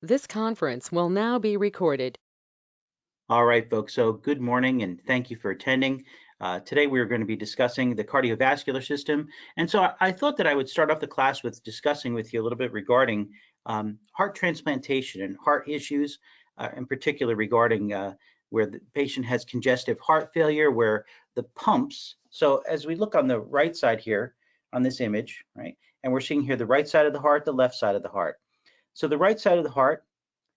This conference will now be recorded. All right, folks. So good morning and thank you for attending. Today we're going to be discussing the cardiovascular system. And so I thought that I would start off the class with discussing with you a little bit regarding heart transplantation and heart issues, in particular regarding where the patient has congestive heart failure, where the pumps. So as we look on the right side here on this image, right, and we're seeing here the right side of the heart, the left side of the heart. So the right side of the heart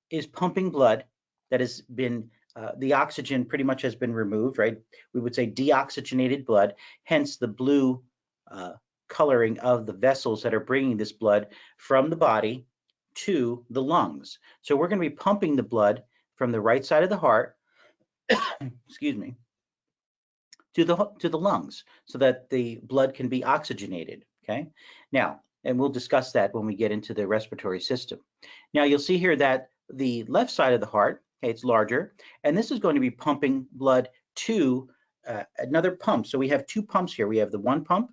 is pumping blood that has been the oxygen pretty much has been removed, right? We would say deoxygenated blood, hence the blue coloring of the vessels that are bringing this blood from the body to the lungs. So we're going to be pumping the blood from the right side of the heart, excuse me, to the lungs so that the blood can be oxygenated. Okay. Now, and we'll discuss that when we get into the respiratory system. Now you'll see here that the left side of the heart, okay, it's larger, and this is going to be pumping blood to another pump. So we have two pumps here. We have the one pump.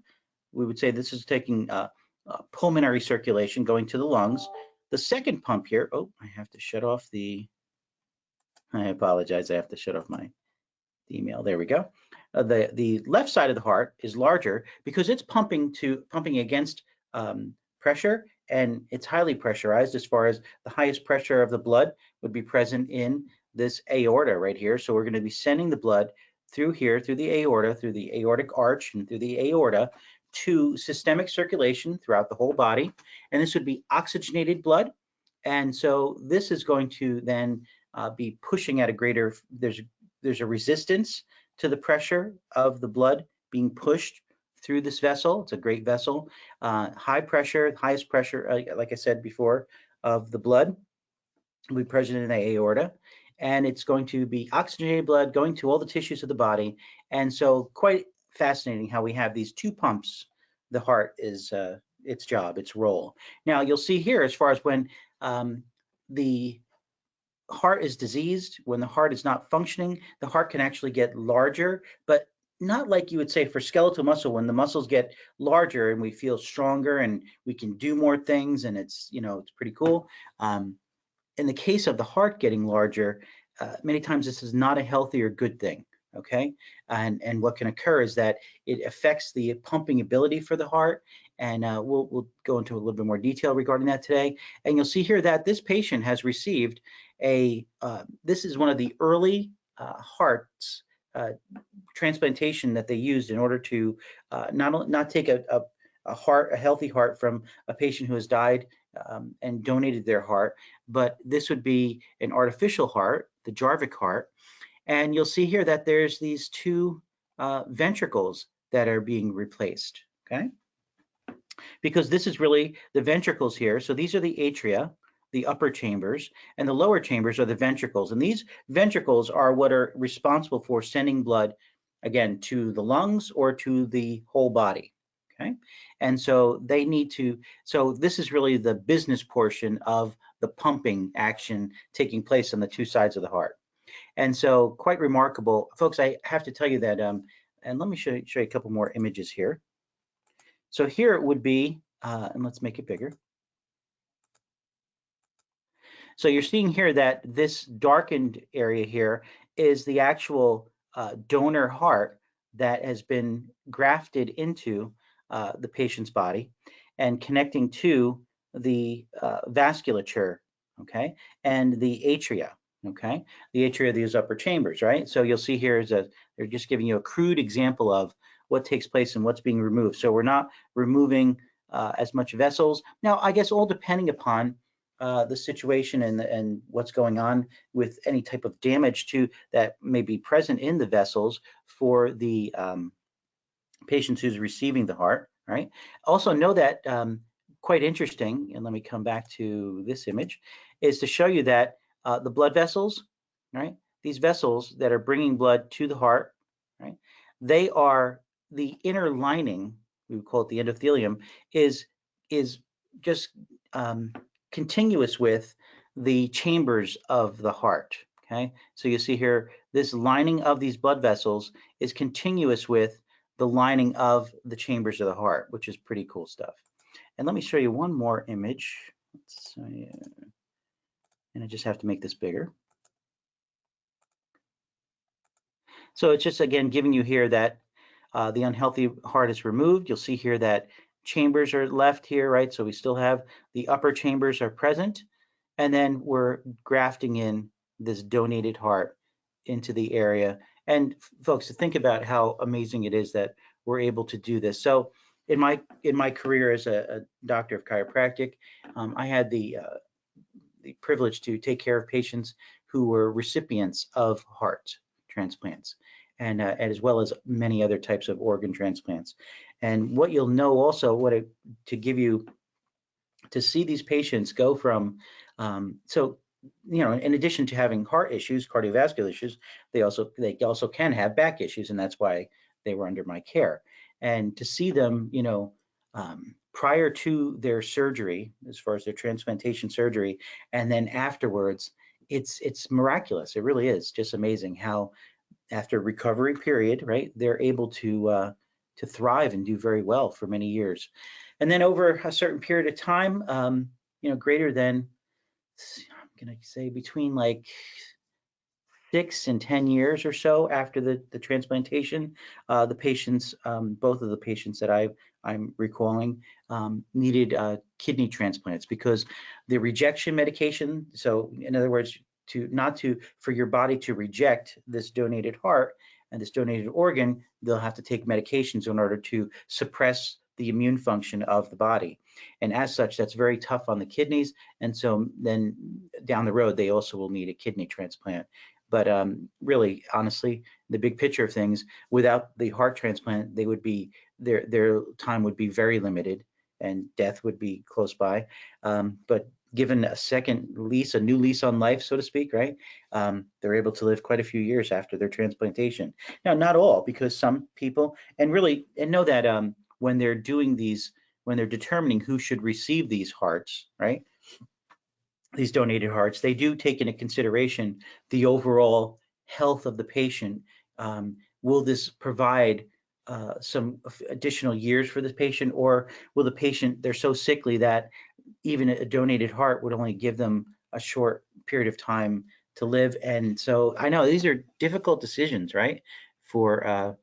We would say this is taking pulmonary circulation going to the lungs. The second pump here, oh, I have to shut off the, I apologize, I have to shut off my email. There we go. The left side of the heart is larger because it's pumping against pressure, and it's highly pressurized as far as the highest pressure of the blood would be present in this aorta right here. So we're going to be sending the blood through here, through the aorta, through the aortic arch and through the aorta to systemic circulation throughout the whole body. And this would be oxygenated blood. And so this is going to then be pushing at a greater, there's a resistance to the pressure of the blood being pushed through this vessel. It's a great vessel. High pressure, highest pressure, like I said before, of the blood will be present in the aorta. And it's going to be oxygenated blood going to all the tissues of the body. And so quite fascinating how we have these two pumps. The heart is its job, its role. Now you'll see here as far as when the heart is diseased, when the heart is not functioning, the heart can actually get larger, but not like you would say for skeletal muscle. When the muscles get larger and we feel stronger and we can do more things, and it's, you know, it's pretty cool. In the case of the heart getting larger, many times this is not a healthy or good thing. Okay, and what can occur is that it affects the pumping ability for the heart, and we'll go into a little bit more detail regarding that today. And you'll see here that this patient has received a this is one of the early hearts transplantation that they used in order to not take a healthy heart from a patient who has died and donated their heart, but this would be an artificial heart, the Jarvik heart. And you'll see here that there's these two ventricles that are being replaced, okay? Because this is really the ventricles here. So these are the atria, the upper chambers, and the lower chambers are the ventricles. And these ventricles are what are responsible for sending blood, again, to the lungs or to the whole body, okay? And so they need to, so this is really the business portion of the pumping action taking place on the two sides of the heart. And so quite remarkable. Folks, I have to tell you that, and let me show you a couple more images here. So here it would be, and let's make it bigger. So you're seeing here that this darkened area here is the actual donor heart that has been grafted into the patient's body and connecting to the vasculature, okay, and the atria, okay, the atria of these upper chambers, right? So you'll see here is they're just giving you a crude example of what takes place and what's being removed. So we're not removing as much vessels. Now, I guess all depending upon the situation and what's going on with any type of damage to that may be present in the vessels for the patients who's receiving the heart, right? Also know that quite interesting, and let me come back to this image, is to show you that the blood vessels, right? These vessels that are bringing blood to the heart, right? They are the inner lining, we would call it the endothelium, is just continuous with the chambers of the heart, okay? So you see here, this lining of these blood vessels is continuous with the lining of the chambers of the heart, which is pretty cool stuff. And let me show you one more image. And I just have to make this bigger. So it's just, again, giving you here that the unhealthy heart is removed. You'll see here that chambers are left here, right? So we still have the upper chambers are present. And then we're grafting in this donated heart into the area. And folks, to think about how amazing it is that we're able to do this. So in my career as a doctor of chiropractic, I had the privilege to take care of patients who were recipients of heart transplants, and as well as many other types of organ transplants. And what you'll know also, to give you, to see these patients go from, so, you know, in addition to having heart issues, cardiovascular issues, they also can have back issues, and that's why they were under my care. And to see them, you know, prior to their surgery, as far as their transplantation surgery, and then afterwards, it's miraculous. It really is just amazing how, after recovery period, right, they're able to thrive and do very well for many years. And then over a certain period of time, you know, greater than, I'm gonna say between like 6 and 10 years or so after the transplantation, the patients, both of the patients that I'm recalling, needed kidney transplants because the rejection medication. So in other words, for your body to reject this donated heart and this donated organ, they'll have to take medications in order to suppress the immune function of the body. And as such, that's very tough on the kidneys. And so then down the road, they also will need a kidney transplant. But really, honestly, the big picture of things, without the heart transplant, they would be, their time would be very limited, and death would be close by. But given a new lease on life, so to speak, right? They're able to live quite a few years after their transplantation. Now, not all, because some people, and know that when they're doing these, when they're determining who should receive these hearts, right? These donated hearts, they do take into consideration the overall health of the patient. Will this provide some additional years for the patient, or will the patient, they're so sickly that even a donated heart would only give them a short period of time to live? And so I know these are difficult decisions, right, for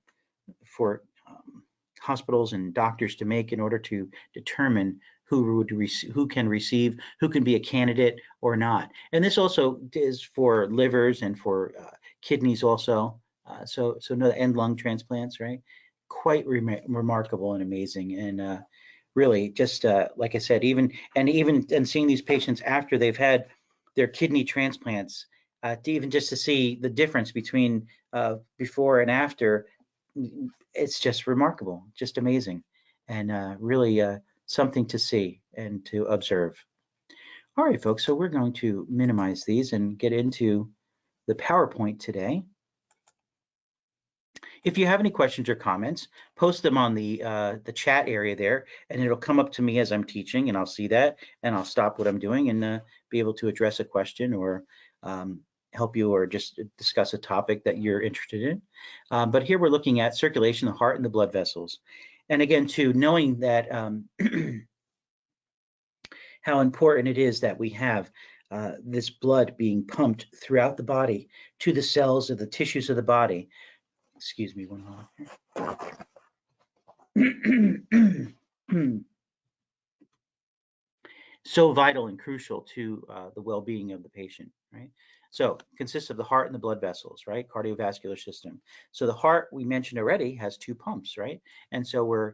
hospitals and doctors to make in order to determine who can receive, who can be a candidate or not. And this also is for livers and for kidneys also. And lung transplants, right? Quite remarkable and amazing. And really, just like I said, even seeing these patients after they've had their kidney transplants, to see the difference between before and after, it's just remarkable, just amazing, and really something to see and to observe. All right, folks, so we're going to minimize these and get into the PowerPoint today. If you have any questions or comments, post them on the chat area there, and it'll come up to me as I'm teaching, and I'll see that, and I'll stop what I'm doing and be able to address a question or help you, or just discuss a topic that you're interested in. But here we're looking at circulation, the heart and the blood vessels. And again, too, knowing that how important it is that we have this blood being pumped throughout the body to the cells of the tissues of the body. Excuse me one moment. So vital and crucial to the well-being of the patient, right? So consists of the heart and the blood vessels, right? Cardiovascular system. So the heart, we mentioned already, has two pumps, right? And so we're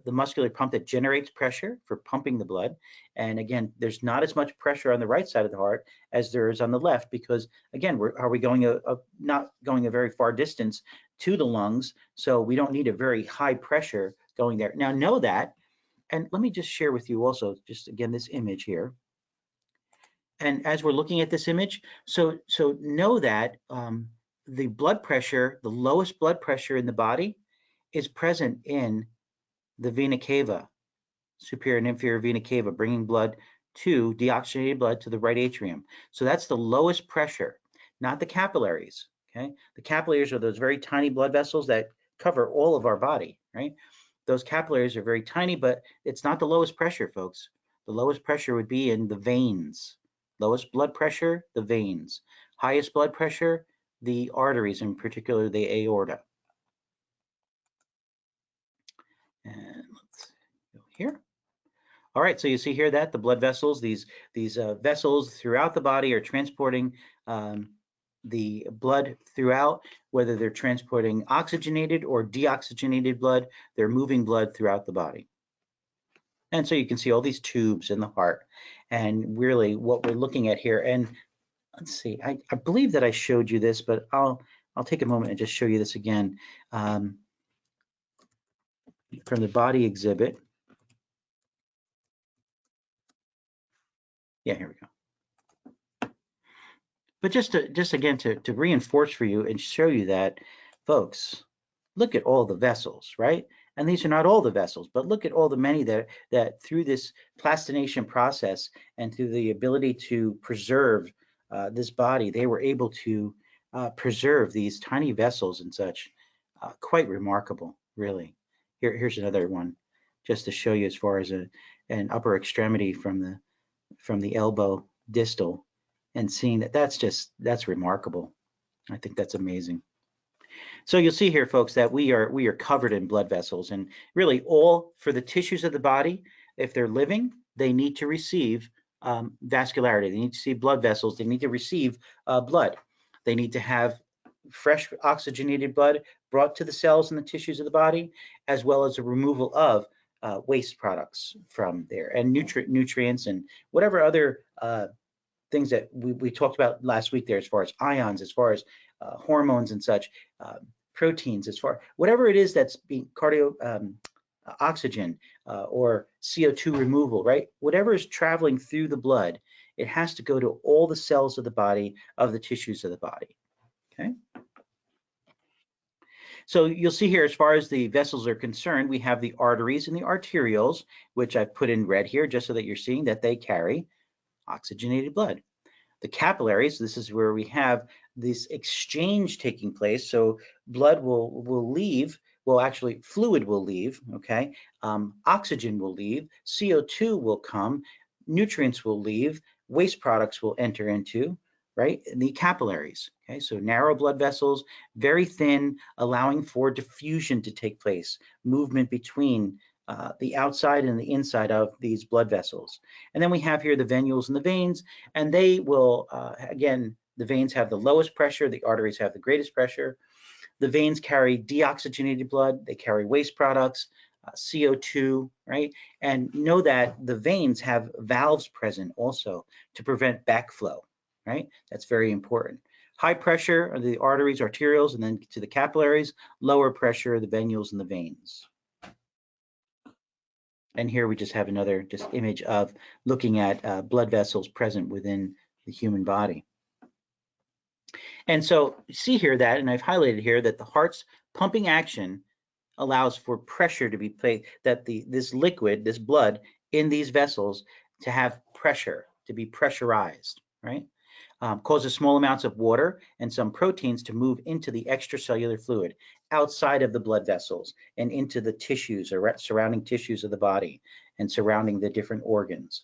the muscular pump that generates pressure for pumping the blood. And again, there's not as much pressure on the right side of the heart as there is on the left, because again, are we going not going a very far distance to the lungs, so we don't need a very high pressure going there. Now know that. And let me just share with you also, just again, this image here. And as we're looking at this image, so know that the blood pressure, the lowest blood pressure in the body, is present in the vena cava, superior and inferior vena cava, bringing deoxygenated blood to the right atrium. So that's the lowest pressure, not the capillaries. Okay, the capillaries are those very tiny blood vessels that cover all of our body, right? Those capillaries are very tiny, but it's not the lowest pressure, folks. The lowest pressure would be in the veins, Lowest blood pressure, the veins. Highest blood pressure, the arteries, in particular the aorta. And let's go here. All right, so you see here that the blood vessels, these vessels throughout the body are transporting the blood throughout, whether they're transporting oxygenated or deoxygenated blood, they're moving blood throughout the body. And so you can see all these tubes in the heart. And really what we're looking at here, and let's see, I believe that I showed you this, but I'll take a moment and just show you this again. From the body exhibit. Yeah, here we go. But just again to reinforce for you and show you that, folks, look at all the vessels, right? And these are not all the vessels, but look at all the many that through this plastination process and through the ability to preserve this body, they were able to preserve these tiny vessels and such. Quite remarkable, really. Here's another one, just to show you as far as an upper extremity from the elbow distal, and seeing that's remarkable. I think that's amazing. So you'll see here, folks, that we are covered in blood vessels, and really all for the tissues of the body. If they're living, they need to receive vascularity. They need to see blood vessels. They need to receive blood. They need to have fresh oxygenated blood brought to the cells and the tissues of the body, as well as a removal of waste products from there, and nutrients and whatever other things that we talked about last week there, as far as ions, as far as hormones and such, proteins, as far whatever it is that's being oxygen or CO2 removal, right? Whatever is traveling through the blood, it has to go to all the cells of the body, of the tissues of the body. Okay. So you'll see here, as far as the vessels are concerned, we have the arteries and the arterioles, which I've put in red here just so that you're seeing that they carry oxygenated blood. The capillaries, this is where we have this exchange taking place. So blood will leave, well, actually fluid will leave, okay? Oxygen will leave, CO2 will come, nutrients will leave, waste products will enter into, right? The capillaries, okay? So narrow blood vessels, very thin, allowing for diffusion to take place, movement between the outside and the inside of these blood vessels. And then we have here the venules and the veins, and they will, again, the veins have the lowest pressure, the arteries have the greatest pressure. The veins carry deoxygenated blood, they carry waste products, CO2, right? And know that the veins have valves present also to prevent backflow, right? That's very important. High pressure are the arteries, arterioles, and then to the capillaries. Lower pressure, the venules and the veins. And here we just have another image of looking at blood vessels present within the human body. And so see here that, and I've highlighted here, that the heart's pumping action allows for pressure to be placed, that this liquid, this blood in these vessels to have pressure, to be pressurized, right? Causes small amounts of water and some proteins to move into the extracellular fluid outside of the blood vessels and into the tissues or surrounding tissues of the body and surrounding the different organs.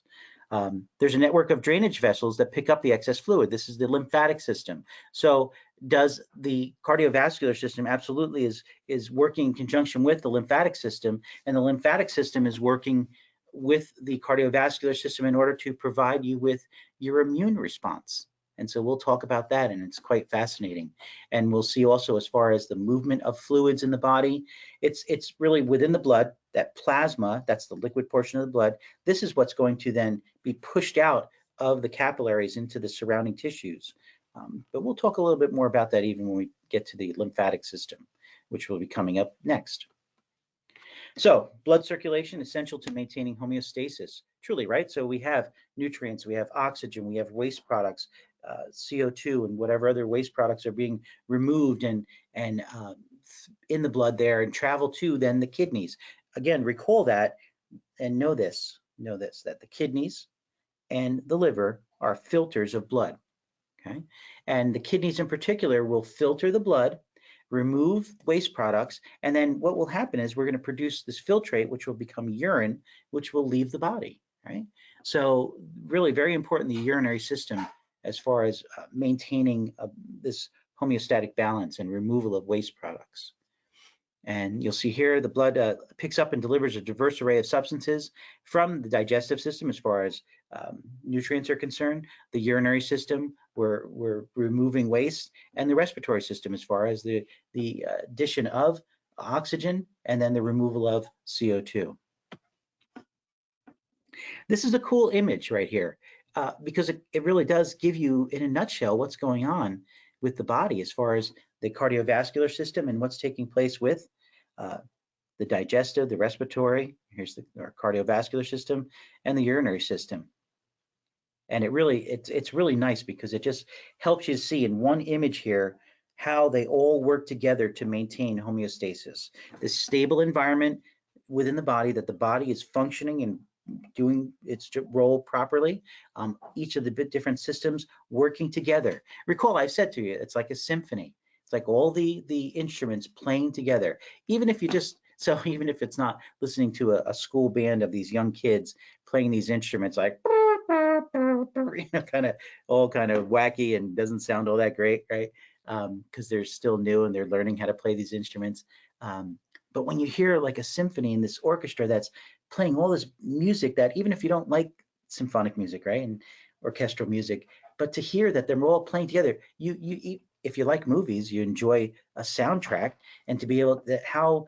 There's a network of drainage vessels that pick up the excess fluid. This is the lymphatic system. So does the cardiovascular system? Absolutely is working in conjunction with the lymphatic system, and the lymphatic system is working with the cardiovascular system in order to provide you with your immune response. And so we'll talk about that, and it's quite fascinating. And we'll see also, as far as the movement of fluids in the body, it's really within the blood, that plasma, that's the liquid portion of the blood. This is what's going to then be pushed out of the capillaries into the surrounding tissues. But we'll talk a little bit more about that even when we get to the lymphatic system, which will be coming up next. So blood circulation essential to maintaining homeostasis, truly, right? So we have nutrients, we have oxygen, we have waste products, CO2 and whatever other waste products are being removed and in the blood there and travel to then the kidneys. Again, recall that and know this, that the kidneys and the liver are filters of blood, okay? And the kidneys in particular will filter the blood, remove waste products, and then what will happen is we're going to produce this filtrate, which will become urine, which will leave the body, right? So really very important, the urinary system, as far as maintaining this homeostatic balance and removal of waste products. And you'll see here the blood picks up and delivers a diverse array of substances from the digestive system as far as nutrients are concerned, the urinary system, we're removing waste, and the respiratory system as far as the addition of oxygen and then the removal of CO2. This is a cool image right here because it really does give you, in a nutshell, what's going on with the body as far as the cardiovascular system and what's taking place with uh, the digestive, the respiratory, here's our cardiovascular system, and the urinary system. And it's really nice because it just helps you see in one image here how they all work together to maintain homeostasis. This stable environment within the body, that the body is functioning and doing its role properly. Each of the different systems working together. Recall, I said to you, it's like a symphony. It's like all the instruments playing together. Even if even if it's not listening to a school band of these young kids playing these instruments like kind of all kind of wacky and doesn't sound all that great, right? Because they're still new and they're learning how to play these instruments. But when you hear like a symphony in this orchestra that's playing all this music that even if you don't like symphonic music, right, and orchestral music, but to hear that they're all playing together, you if you like movies, you enjoy a soundtrack, and to be able to how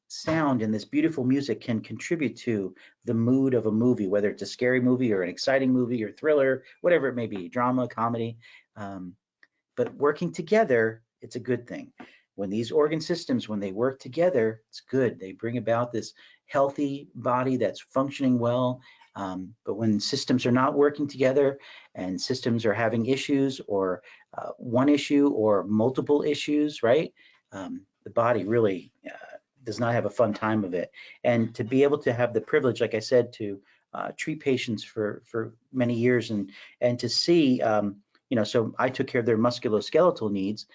sound and this beautiful music can contribute to the mood of a movie, whether it's a scary movie or an exciting movie or thriller, whatever it may be, drama, comedy. But working together, it's a good thing. When these organ systems, when they work together, it's good. They bring about this healthy body that's functioning well. But when systems are not working together and systems are having issues or one issue or multiple issues, right? The body really does not have a fun time of it. And to be able to have the privilege, like I said, to treat patients for many years and to see, so I took care of their musculoskeletal needs,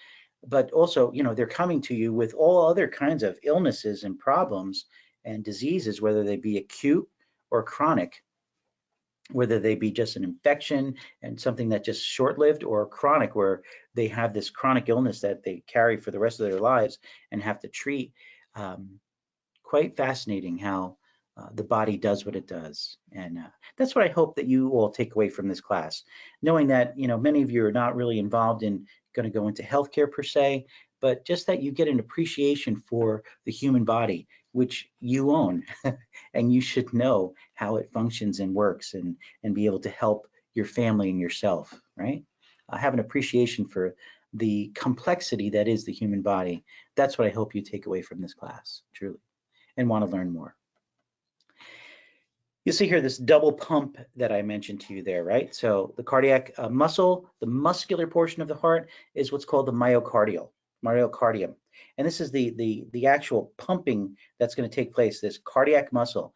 but also, they're coming to you with all other kinds of illnesses and problems and diseases, whether they be acute or chronic, whether they be just an infection and something that just short-lived, or chronic where they have this chronic illness that they carry for the rest of their lives and have to treat. Quite fascinating how the body does what it does. And that's what I hope that you all take away from this class, knowing that, many of you are not really involved in going to go into healthcare per se, but just that you get an appreciation for the human body, which you own, and you should know how it functions and works and be able to help your family and yourself, right? Have an appreciation for the complexity that is the human body. That's what I hope you take away from this class, truly, and want to learn more. You'll see here this double pump that I mentioned to you there, right? So the cardiac muscle, the muscular portion of the heart is what's called the myocardium. And this is the actual pumping that's going to take place, this cardiac muscle,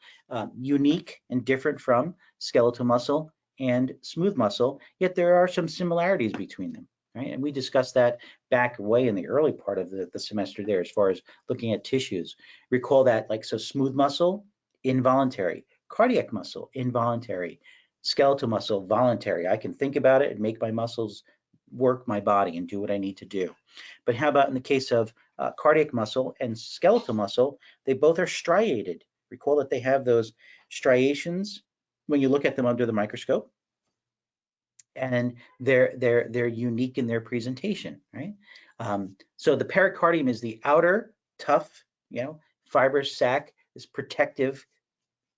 unique and different from skeletal muscle and smooth muscle, yet there are some similarities between them, right? And we discussed that back way in the early part of the semester there as far as looking at tissues. Recall that, like, so smooth muscle, involuntary. Cardiac muscle, involuntary. Skeletal muscle, voluntary. I can think about it and make my muscles work my body and do what I need to do. But how about in the case of cardiac muscle and skeletal muscle? They both are striated. Recall that they have those striations when you look at them under the microscope, and they're unique in their presentation, right? So the pericardium is the outer, tough, fibrous sac, this protective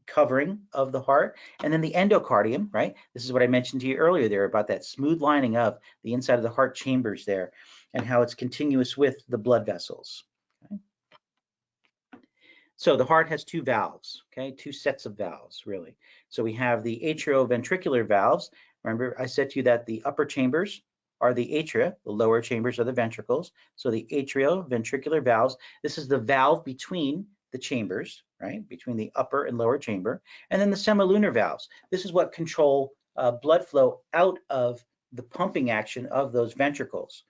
covering of the heart, and then the endocardium, right? This is what I mentioned to you earlier there about that smooth lining of the inside of the heart chambers there and how it's continuous with the blood vessels. Okay? So the heart has two valves, okay? Two sets of valves, really. So we have the atrioventricular valves. Remember, I said to you that the upper chambers are the atria, the lower chambers are the ventricles. So the atrioventricular valves, this is the valve between the chambers, right, between the upper and lower chamber, and then the semilunar valves. This is what control blood flow out of the pumping action of those ventricles,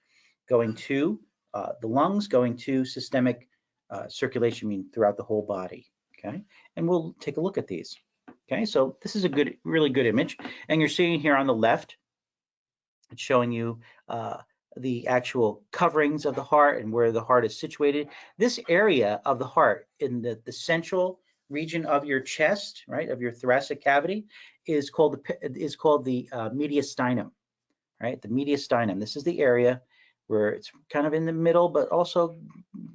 going to the lungs, going to systemic circulation, throughout the whole body, okay? And we'll take a look at these, Okay, so this is a good, really good image. And you're seeing here on the left, it's showing you the actual coverings of the heart and where the heart is situated. This area of the heart in the central region of your chest, right, of your thoracic cavity, is called the mediastinum, right? The mediastinum. This is the area where it's kind of in the middle, but also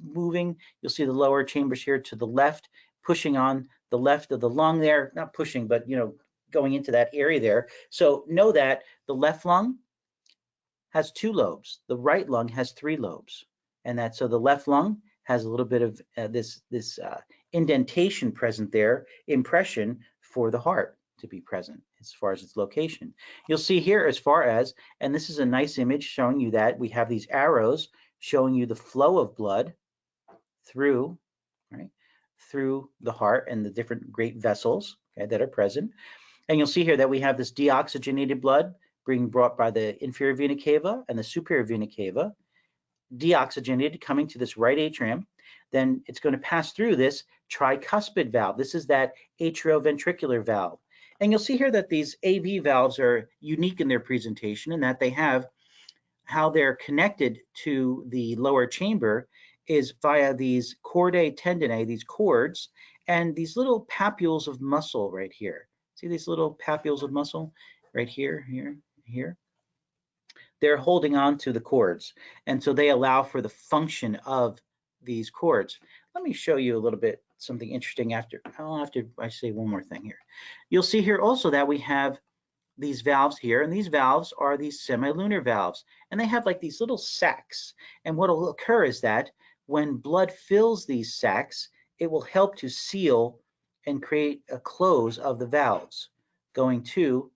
moving. You'll see the lower chambers here to the left, pushing on the left of the lung there, not pushing, but going into that area there. So know that the left lung has 2 lobes. The right lung has 3 lobes. And so the left lung has a little bit of this indentation present there, impression for the heart to be present as far as its location. You'll see here as far as, and this is a nice image showing you that we have these arrows showing you the flow of blood through, right, through the heart and the different great vessels, okay, that are present. And you'll see here that we have this deoxygenated blood being brought by the inferior vena cava and the superior vena cava, deoxygenated coming to this right atrium. Then it's going to pass through this tricuspid valve. This is that atrioventricular valve. And you'll see here that these AV valves are unique in their presentation in that they have how they're connected to the lower chamber is via these chordae tendineae, these cords, and these little papules of muscle right here. See these little papules of muscle right here, here? They're holding on to the cords, and so they allow for the function of these cords. Let me show you a little bit something interesting after I say one more thing here. You'll see here also that we have these valves here, and these valves are these semilunar valves, and they have like these little sacs. And what will occur is that when blood fills these sacs, it will help to seal and create a close of the valves going to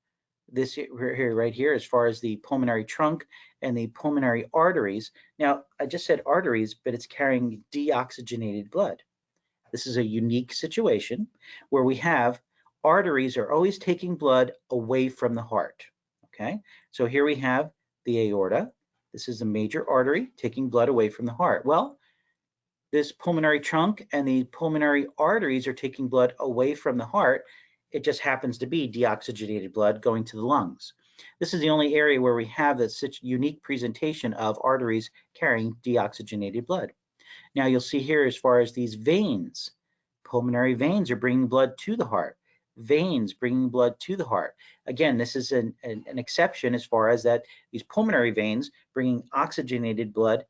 this here, right here, as far as the pulmonary trunk and the pulmonary arteries. Now, I just said arteries, but it's carrying deoxygenated blood. This is a unique situation where we have arteries are always taking blood away from the heart. Okay, so here we have the aorta. This is a major artery taking blood away from the heart. Well, this pulmonary trunk and the pulmonary arteries are taking blood away from the heart. It just happens to be deoxygenated blood going to the lungs. This is the only area where we have this such unique presentation of arteries carrying deoxygenated blood. Now you'll see here as far as these veins, pulmonary veins are bringing blood to the heart. Veins bringing blood to the heart. Again, this is an exception as far as that these pulmonary veins bringing oxygenated blood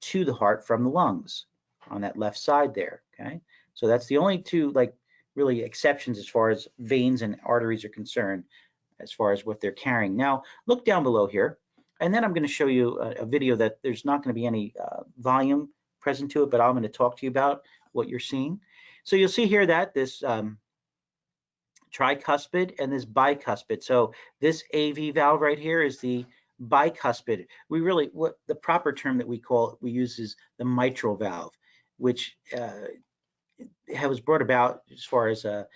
to the heart from the lungs on that left side there, okay? So that's the only two like really exceptions as far as veins and arteries are concerned as far as what they're carrying. Now look down below here, and then I'm going to show you a video that there's not going to be any volume present to it, but I'm going to talk to you about what you're seeing. So you'll see here that this tricuspid and this bicuspid. So this AV valve right here is the bicuspid. What the proper term that we use is the mitral valve, which was brought about as far as the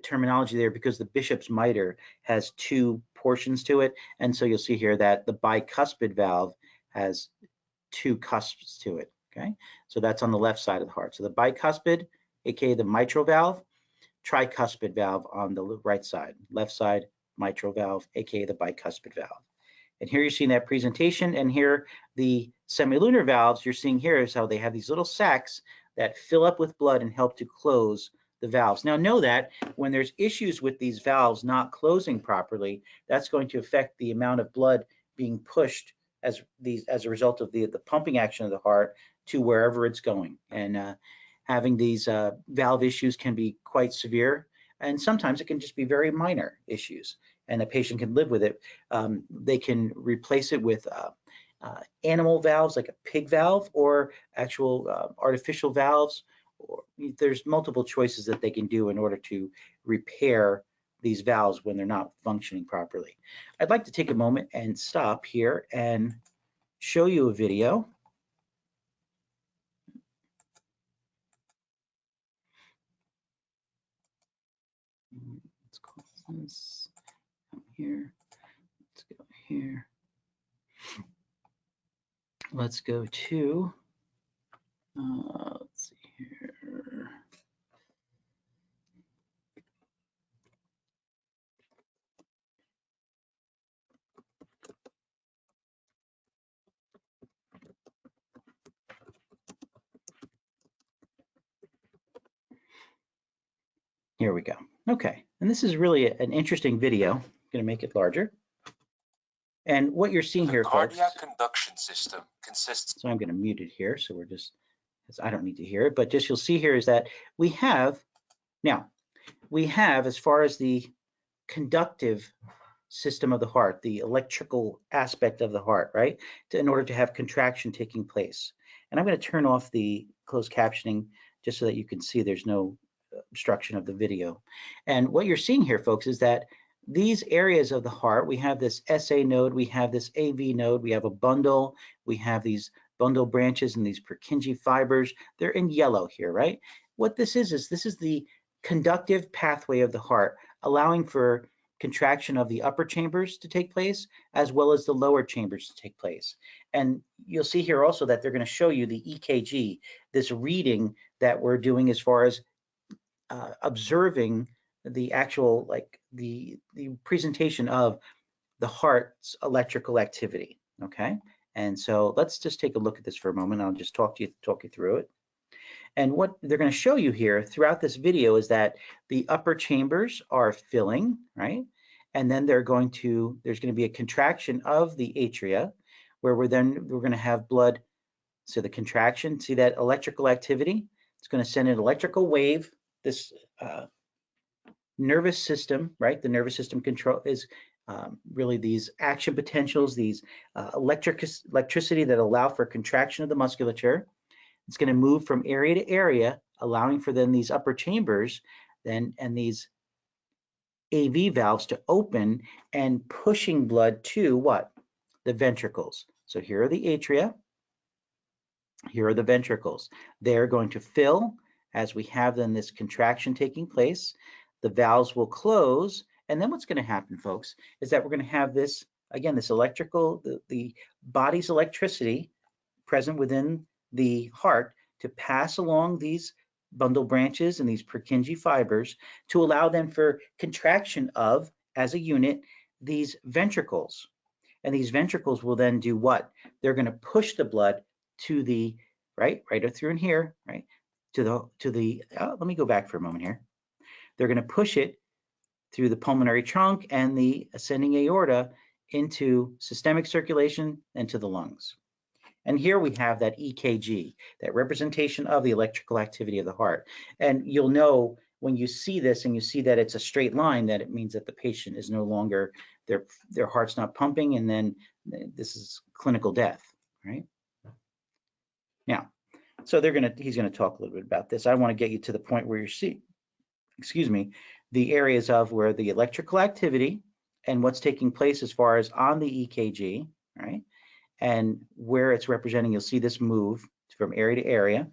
terminology there because the bishop's mitre has 2 portions to it. And so you'll see here that the bicuspid valve has 2 cusps to it. Okay, so that's on the left side of the heart. So the bicuspid, aka the mitral valve, tricuspid valve on the right side, left side mitral valve, aka the bicuspid valve. And here you're seeing that presentation, and here the semilunar valves you're seeing here is how they have these little sacs that fill up with blood and help to close the valves. Now know that when there's issues with these valves not closing properly, that's going to affect the amount of blood being pushed as a result of the pumping action of the heart to wherever it's going. And having these valve issues can be quite severe, and sometimes it can just be very minor issues, and the patient can live with it. They can replace it with animal valves like a pig valve or actual artificial valves. Or there's multiple choices that they can do in order to repair these valves when they're not functioning properly. I'd like to take a moment and stop here and show you a video. Let's close this. Come here. Let's go here. Let's go to, let's see here. Here we go. Okay, and this is really an interesting video. I'm going to make it larger. And what you're seeing here, folks. Cardiac conduction system consists. So I'm going to mute it here. So we're just, I don't need to hear it, but just you'll see here is that we have, as far as the conductive system of the heart, the electrical aspect of the heart, right? In order to have contraction taking place. And I'm going to turn off the closed captioning just so that you can see there's no obstruction of the video. And what you're seeing here, folks, is that these areas of the heart, we have this SA node, we have this AV node, we have a bundle, we have these bundle branches and these Purkinje fibers. They're in yellow here, right? What this is this is the conductive pathway of the heart, allowing for contraction of the upper chambers to take place, as well as the lower chambers to take place. And you'll see here also that they're going to show you the EKG, this reading that we're doing as far as observing the actual, like the presentation of the heart's electrical activity. Okay, and so let's just take a look at this for a moment. I'll just talk you through it. And what they're going to show you here throughout this video is that the upper chambers are filling, right? And then there's going to be a contraction of the atria, where we're going to have blood. So the contraction, see that electrical activity? It's going to send an electrical wave. This nervous system, right? The nervous system control is really these action potentials, these electricity that allow for contraction of the musculature. It's going to move from area to area, allowing for then these upper chambers and these AV valves to open and pushing blood to what? The ventricles. So here are the atria. Here are the ventricles. They're going to fill as we have then this contraction taking place. The valves will close. And then what's going to happen, folks, is that we're going to have this, again, this electrical, the body's electricity present within the heart to pass along these bundle branches and these Purkinje fibers to allow them for contraction of, as a unit, these ventricles. And these ventricles will then do what? They're going to push the blood to the, right through in here, right? Let me go back for a moment here. They're going to push it through the pulmonary trunk and the ascending aorta into systemic circulation and to the lungs. And here we have that EKG, that representation of the electrical activity of the heart. And you'll know when you see this and you see that it's a straight line, that it means that the patient is no longer, their heart's not pumping, and then this is clinical death, right? Now, so he's gonna talk a little bit about this. I want to get you to the point where you see, the areas of where the electrical activity and what's taking place as far as on the EKG, right? And where it's representing, you'll see this move from area to area.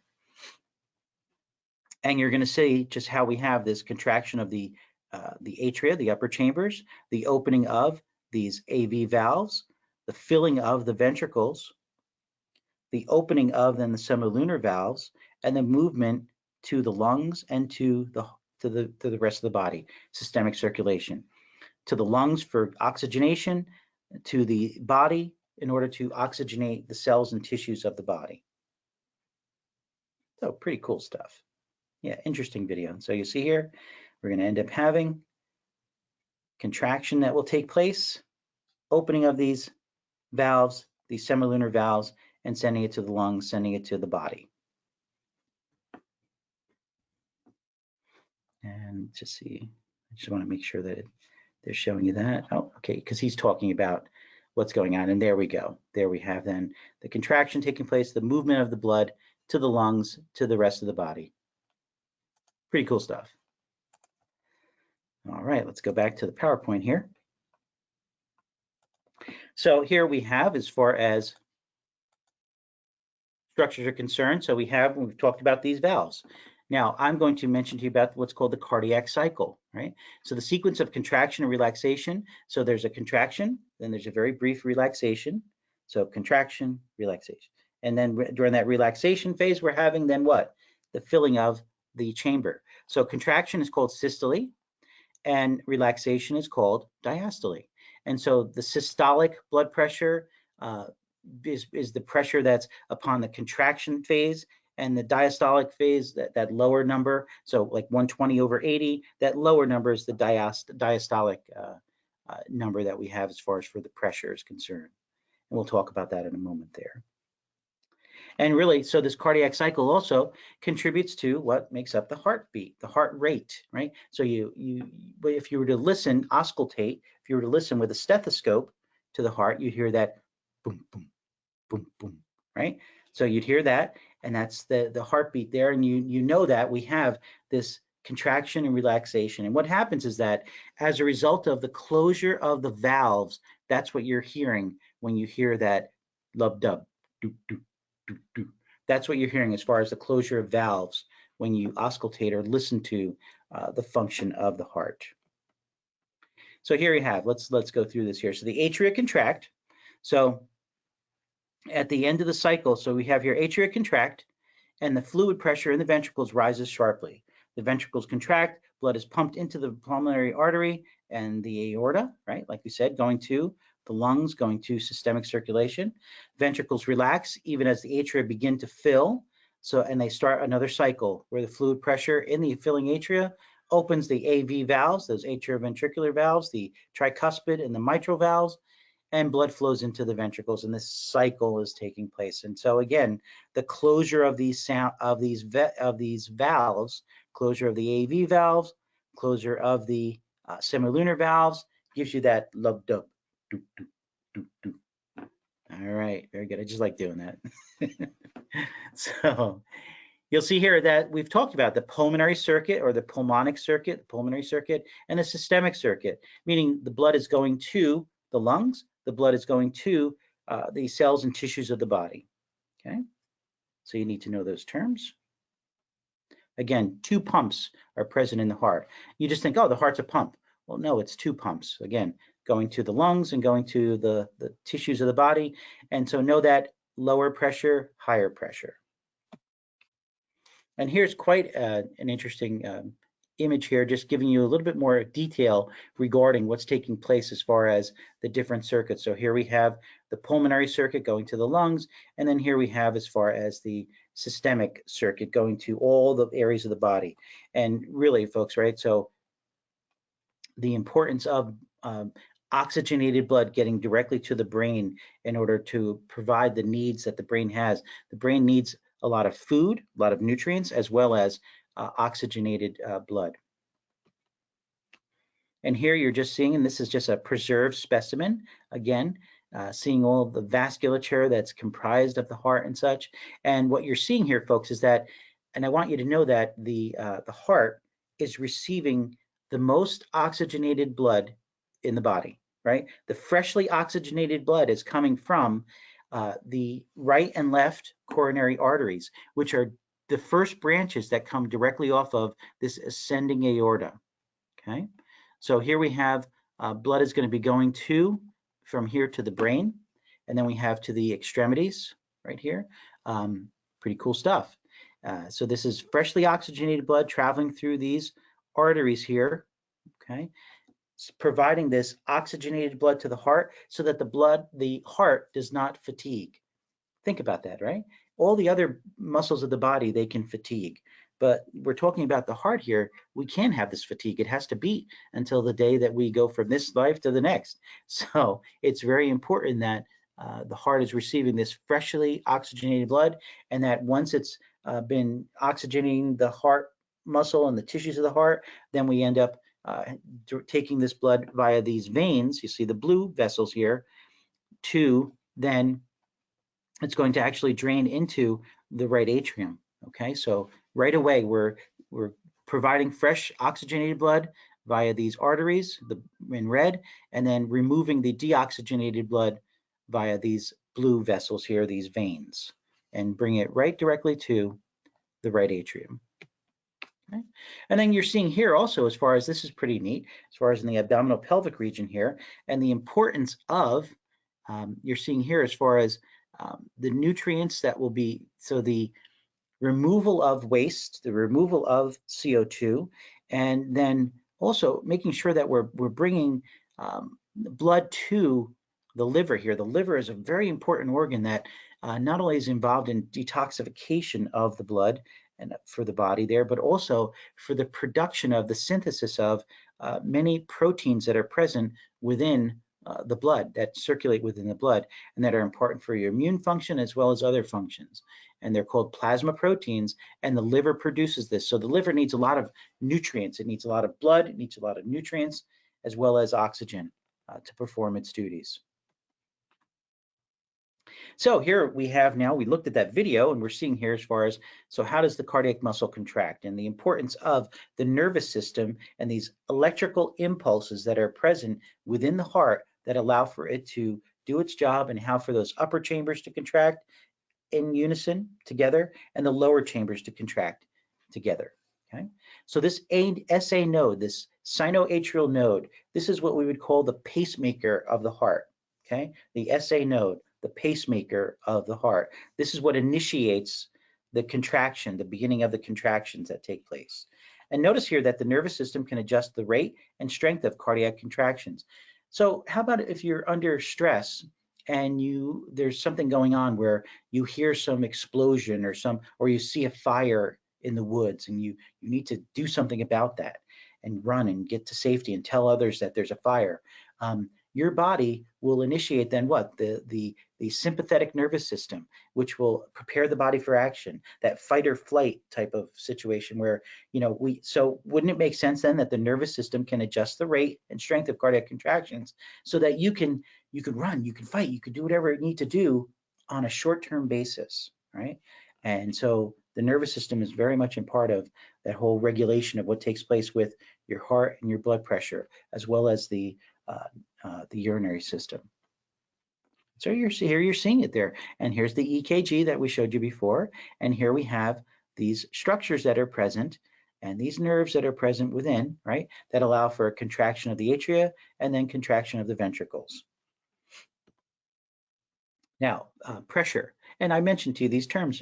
And you're going to see just how we have this contraction of the atria, the upper chambers, the opening of these AV valves, the filling of the ventricles, the opening of then the semilunar valves, and the movement to the lungs and to the rest of the body, systemic circulation. To the lungs for oxygenation, to the body in order to oxygenate the cells and tissues of the body. So pretty cool stuff. Yeah, interesting video. So you see here, we're going to end up having contraction that will take place, opening of these valves, these semilunar valves, and sending it to the lungs, sending it to the body. And just see, I just want to make sure that they're showing you that. Oh, okay, because he's talking about what's going on. And there we go. There we have then the contraction taking place, the movement of the blood to the lungs, to the rest of the body. Pretty cool stuff. All right, let's go back to the PowerPoint here. So here we have, as far as structures are concerned, so we've talked about these valves. Now, I'm going to mention to you about what's called the cardiac cycle, right? So the sequence of contraction and relaxation. So there's a contraction, then there's a very brief relaxation. So contraction, relaxation. And then during that relaxation phase, we're having then what? The filling of the chamber. So contraction is called systole, and relaxation is called diastole. And so the systolic blood pressure is the pressure that's upon the contraction phase, And the diastolic phase, that lower number, so like 120/80, that lower number is the diastolic number that we have as far as for the pressure is concerned. And we'll talk about that in a moment there. And really, so this cardiac cycle also contributes to what makes up the heartbeat, the heart rate, right? So if you were to listen, auscultate, if you were to listen with a stethoscope to the heart, you'd hear that boom, boom, boom, boom, right? So you'd hear that, and that's the heartbeat there, and you know that we have this contraction and relaxation. And what happens is that as a result of the closure of the valves, that's what you're hearing when you hear that lub-dub, doop, doop, doop, doop. That's what you're hearing as far as the closure of valves when you auscultate or listen to the function of the heart. So here you have, let's go through this here. So the atria contract. So at the end of the cycle, so we have here atria contract, and the fluid pressure in the ventricles rises sharply. The ventricles contract, blood is pumped into the pulmonary artery and the aorta, right? Like we said, going to the lungs, going to systemic circulation. Ventricles relax even as the atria begin to fill. So, and they start another cycle where the fluid pressure in the filling atria opens the AV valves, those atrioventricular valves, the tricuspid and the mitral valves, and blood flows into the ventricles, and this cycle is taking place. And so again, the closure of these valves, closure of the AV valves, closure of the semilunar valves, gives you that lub-dub. Doop, doop, doop, doop. All right, very good. I just like doing that. So you'll see here that we've talked about the pulmonary circuit or the pulmonic circuit, the pulmonary circuit, and the systemic circuit, meaning the blood is going to the lungs, the blood is going to the cells and tissues of the body. Okay, so you need to know those terms. Again, two pumps are present in the heart. You just think, oh, the heart's a pump. Well, no, it's two pumps. Again, going to the lungs and going to the tissues of the body. And so know that lower pressure, higher pressure. And here's quite an interesting image here, just giving you a little bit more detail regarding what's taking place as far as the different circuits. So here we have the pulmonary circuit going to the lungs, and then here we have as far as the systemic circuit going to all the areas of the body. And really, folks, right, so the importance of oxygenated blood getting directly to the brain in order to provide the needs that the brain has. The brain needs a lot of food, a lot of nutrients, as well as oxygenated blood. And here you're just seeing, and this is just a preserved specimen, again, seeing all the vasculature that's comprised of the heart and such. And what you're seeing here, folks, is that, and I want you to know that the heart is receiving the most oxygenated blood in the body, right? The freshly oxygenated blood is coming from the right and left coronary arteries, which are the first branches that come directly off of this ascending aorta, okay? So here we have blood is going to be going from here to the brain, and then we have to the extremities right here. Pretty cool stuff. So this is freshly oxygenated blood traveling through these arteries here, okay? It's providing this oxygenated blood to the heart so that the heart does not fatigue. Think about that, right? All the other muscles of the body, they can fatigue. But we're talking about the heart here. We can't have this fatigue. It has to beat until the day that we go from this life to the next. So it's very important that the heart is receiving this freshly oxygenated blood, and that once it's been oxygenating the heart muscle and the tissues of the heart, then we end up taking this blood via these veins. You see the blue vessels here, to then it's going to actually drain into the right atrium. Okay, so right away we're providing fresh oxygenated blood via these arteries, in red, and then removing the deoxygenated blood via these blue vessels here, these veins, and bring it right directly to the right atrium. Okay. And then you're seeing here also, as far as this is pretty neat, as far as in the abdominal pelvic region here, and the importance of, you're seeing here as far as the nutrients that will be, so the removal of waste, the removal of CO2, and then also making sure that we're bringing blood to the liver here. The liver is a very important organ that not only is involved in detoxification of the blood and for the body there, but also for the production of the synthesis of many proteins that are present within the blood, that circulate within the blood, and that are important for your immune function as well as other functions. And they're called plasma proteins, and the liver produces this. So the liver needs a lot of nutrients. It needs a lot of blood, it needs a lot of nutrients, as well as oxygen to perform its duties. So here we have now, we looked at that video and we're seeing here as far as, so how does the cardiac muscle contract and the importance of the nervous system and these electrical impulses that are present within the heart that allow for it to do its job, and how for those upper chambers to contract in unison together and the lower chambers to contract together. Okay, so this SA node, this sinoatrial node, this is what we would call the pacemaker of the heart. Okay, the SA node, the pacemaker of the heart. This is what initiates the contraction, the beginning of the contractions that take place. And notice here that the nervous system can adjust the rate and strength of cardiac contractions. So how about if you're under stress and there's something going on where you hear some explosion or you see a fire in the woods, and you need to do something about that and run and get to safety and tell others that there's a fire. Your body will initiate then what? The sympathetic nervous system, which will prepare the body for action, that fight or flight type of situation where, so wouldn't it make sense then that the nervous system can adjust the rate and strength of cardiac contractions so that you can run, you can fight, you can do whatever you need to do on a short-term basis, right? And so the nervous system is very much in part of that whole regulation of what takes place with your heart and your blood pressure, as well as the urinary system. So you're seeing it there. And here's the EKG that we showed you before. And here we have these structures that are present and these nerves that are present within, right, that allow for a contraction of the atria and then contraction of the ventricles. Now, pressure. And I mentioned to you these terms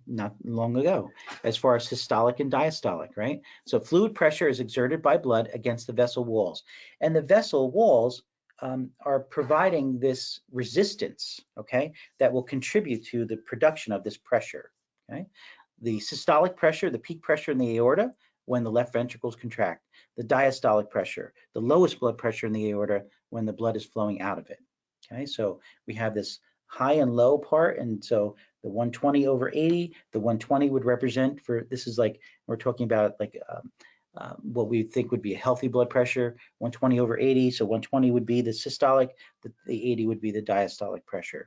not long ago, as far as systolic and diastolic, right? So fluid pressure is exerted by blood against the vessel walls. And the vessel walls are providing this resistance, okay, that will contribute to the production of this pressure, okay? The systolic pressure, the peak pressure in the aorta when the left ventricles contract. The diastolic pressure, the lowest blood pressure in the aorta when the blood is flowing out of it, okay? So we have this high and low part, and so the 120/80, the 120 would represent for, this is like, we're talking about like what we think would be a healthy blood pressure, 120/80, so 120 would be the systolic, the 80 would be the diastolic pressure.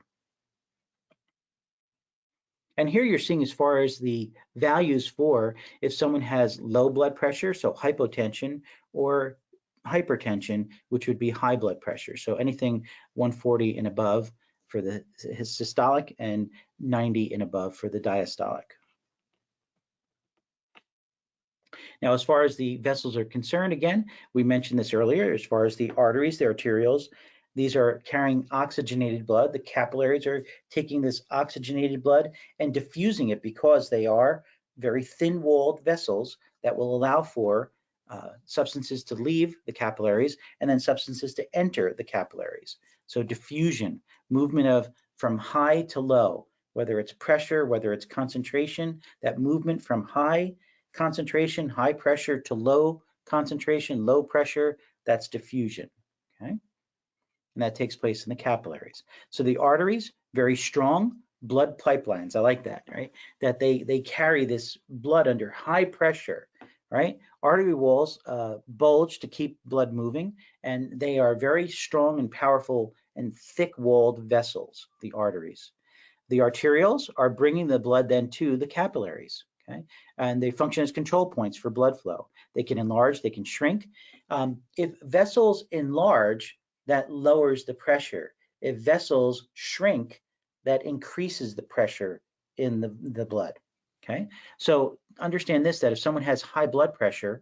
And here you're seeing as far as the values for if someone has low blood pressure, so hypotension, or hypertension, which would be high blood pressure. So anything 140 and above for his systolic and 90 and above for the diastolic. Now, as far as the vessels are concerned, again, we mentioned this earlier, as far as the arteries, the arterioles, these are carrying oxygenated blood. The capillaries are taking this oxygenated blood and diffusing it because they are very thin-walled vessels that will allow for substances to leave the capillaries and then substances to enter the capillaries. So diffusion, movement from high to low, whether it's pressure, whether it's concentration, that movement from high concentration, high pressure, to low concentration, low pressure, that's diffusion, okay? And that takes place in the capillaries. So the arteries, very strong blood pipelines. I like that, right? That they carry this blood under high pressure, right? Artery walls bulge to keep blood moving, and they are very strong and powerful and thick-walled vessels, the arteries. The arterioles are bringing the blood then to the capillaries, okay? And they function as control points for blood flow. They can enlarge, they can shrink. If vessels enlarge, that lowers the pressure. If vessels shrink, that increases the pressure in the blood, okay? So understand this, that if someone has high blood pressure,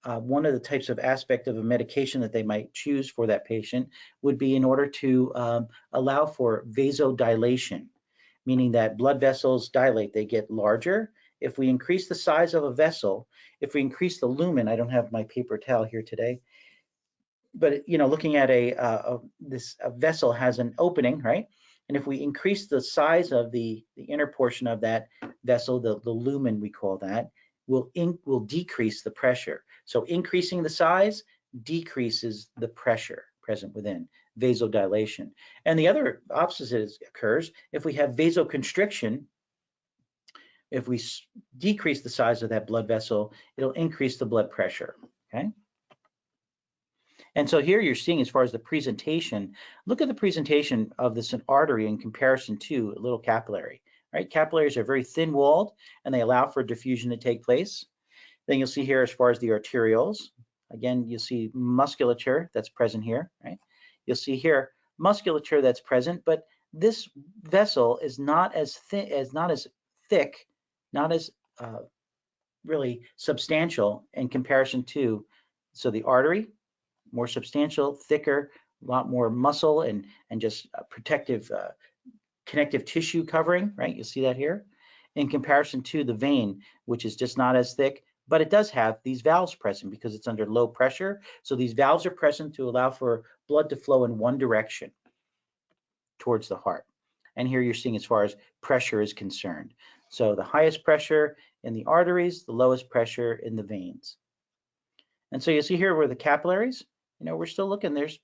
one of the types of aspect of a medication that they might choose for that patient would be in order to allow for vasodilation, meaning that blood vessels dilate, they get larger. If we increase the size of a vessel, if we increase the lumen, I don't have my paper towel here today, but you know, looking at this vessel has an opening, right? And if we increase the size of the inner portion of that vessel, the lumen we call that, will decrease the pressure. So increasing the size decreases the pressure present within, vasodilation. And the other opposite occurs if we have vasoconstriction. If we decrease the size of that blood vessel, it'll increase the blood pressure, okay? And so here you're seeing, as far as the presentation, look at the presentation of this artery in comparison to a little capillary, right? Capillaries are very thin-walled and they allow for diffusion to take place. Then you'll see here, as far as the arterioles, again, you'll see musculature that's present here, right? You'll see here musculature that's present, but this vessel is not as thin, not as thick, not as really substantial in comparison to, so the artery, more substantial, thicker, a lot more muscle and just protective connective tissue covering, right? You'll see that here, in comparison to the vein, which is just not as thick, but it does have these valves present because it's under low pressure. So these valves are present to allow for blood to flow in one direction towards the heart. And here you're seeing as far as pressure is concerned. So the highest pressure in the arteries, the lowest pressure in the veins. And so you see here where the capillaries, you know, we're still looking, there's